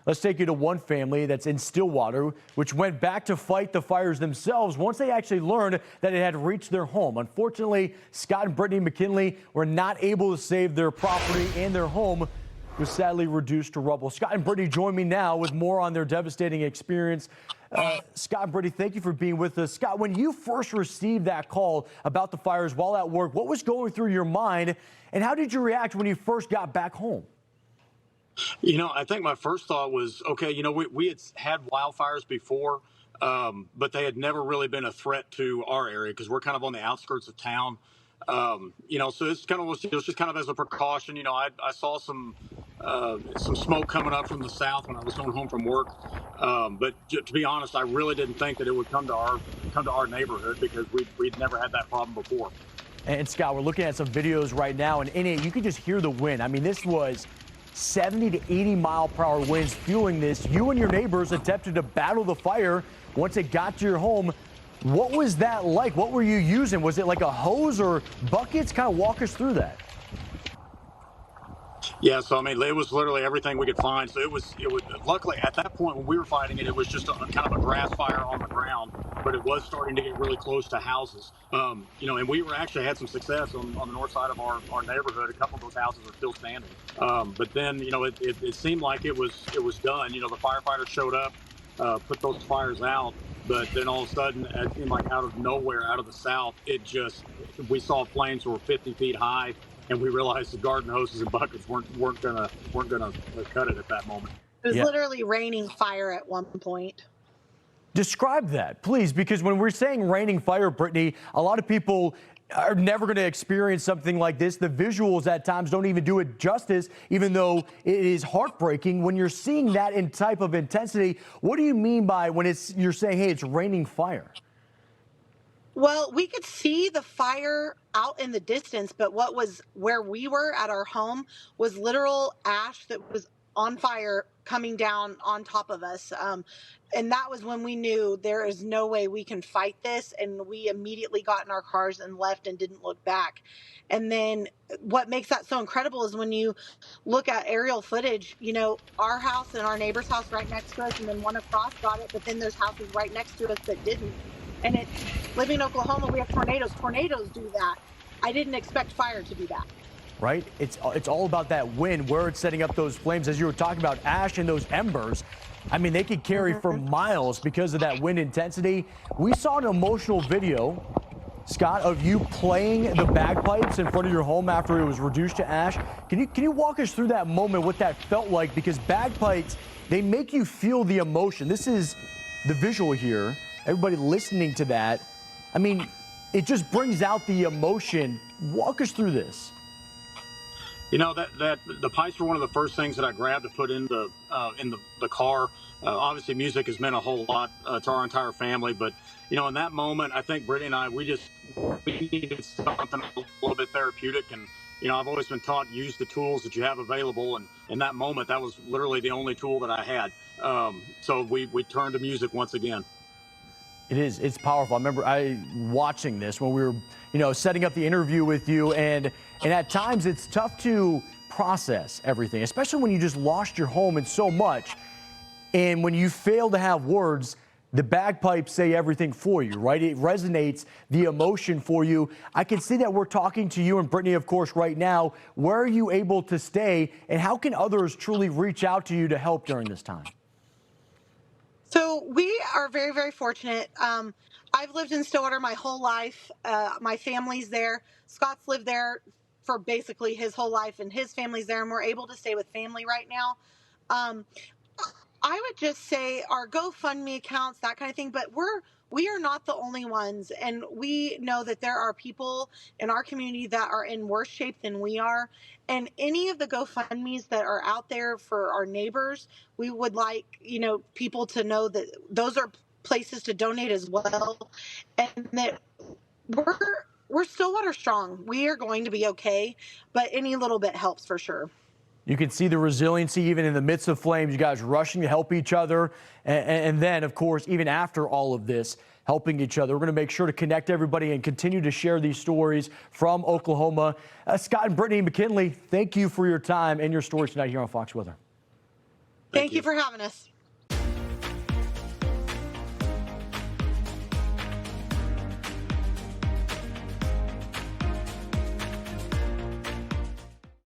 Let's take you to one family that's in Stillwater, which went back to fight the fires themselves once they actually learned that it had reached their home. Unfortunately, Scott and Brittany McKinley were not able to save their property, and their home was sadly reduced to rubble. Scott and Brittany join me now with more on their devastating experience. Scott and Brittany, thank you for being with us. Scott, when you first received that call about the fires while at work, what was going through your mind, and how did you react when you first got back home? I think my first thought was, okay, we had wildfires before, but they had never really been a threat to our area because we're kind of on the outskirts of town. So it's kind of it was just kind of as a precaution. I saw some smoke coming up from the south when I was going home from work. But to be honest, I really didn't think that it would come to our neighborhood because we'd never had that problem before. And Scott, we're looking at some videos right now, and in it, you could just hear the wind. I mean, this was 70 to 80 mile per hour winds fueling this. You and your neighbors attempted to battle the fire once it got to your home. What was that like? What were you using? Was it like a hose or buckets? Kind of walk us through that. Yeah, so I mean, it was literally everything we could find. So it was luckily at that point when we were fighting it, it was just kind of a grass fire on the ground, but it was starting to get really close to houses. And we were actually had some success on the north side of our neighborhood. A couple of those houses are still standing. But then, it seemed like it was done. The firefighters showed up, put those fires out, but then all of a sudden, it seemed like out of nowhere, out of the south, we saw flames that were 50 feet high. And we realized the garden hoses and buckets weren't gonna cut it at that moment. It was literally raining fire at one point. Describe that, please, because when we're saying raining fire, Brittany, a lot of people are never going to experience something like this. The visuals at times don't even do it justice, even though it is heartbreaking. When you're seeing that in type of intensity, what do you mean by when you're saying, hey, it's raining fire? Well, we could see the fire out in the distance, but where we were at our home was literal ash that was on fire coming down on top of us. And that was when we knew there is no way we can fight this. And we immediately got in our cars and left and didn't look back. And then what makes that so incredible is when you look at aerial footage, our house and our neighbor's house right next to us, and then one across got it, but then there's houses right next to us that didn't. And living in Oklahoma, we have tornadoes. Tornadoes do that. I didn't expect fire to do that. Right? It's all about that wind, where it's setting up those flames. As you were talking about ash and those embers, I mean, they could carry for miles because of that wind intensity. We saw an emotional video, Scott, of you playing the bagpipes in front of your home after it was reduced to ash. Can you walk us through that moment, what that felt like? Because bagpipes, they make you feel the emotion. This is the visual here. Everybody listening to that, I mean, it just brings out the emotion. Walk us through this. That the pipes were one of the first things that I grabbed to put in the car. Obviously, music has meant a whole lot to our entire family, but in that moment, I think Brittany and I we needed something a little bit therapeutic, and I've always been taught use the tools that you have available, and in that moment, that was literally the only tool that I had. So we turned to music once again. It's powerful. I remember watching this when we were, setting up the interview with you, and at times it's tough to process everything, especially when you just lost your home and so much. And when you fail to have words, the bagpipes say everything for you, right? It resonates the emotion for you. I can see that we're talking to you and Brittany, of course, right now. Where are you able to stay, and how can others truly reach out to you to help during this time? So we are very, very fortunate. I've lived in Stillwater my whole life. My family's there. Scott's lived there for basically his whole life, and his family's there, and we're able to stay with family right now. I would just say our GoFundMe accounts, that kind of thing, but we are not the only ones, and we know that there are people in our community that are in worse shape than we are. And any of the GoFundMes that are out there for our neighbors, we would like, people to know that those are places to donate as well, and that we're Stillwater strong. We are going to be okay, but any little bit helps for sure. You can see the resiliency even in the midst of flames, you guys rushing to help each other. And then, of course, even after all of this, helping each other. We're going to make sure to connect everybody and continue to share these stories from Oklahoma. Scott and Brittany McKinley, thank you for your time and your stories tonight here on Fox Weather. Thank you for having us.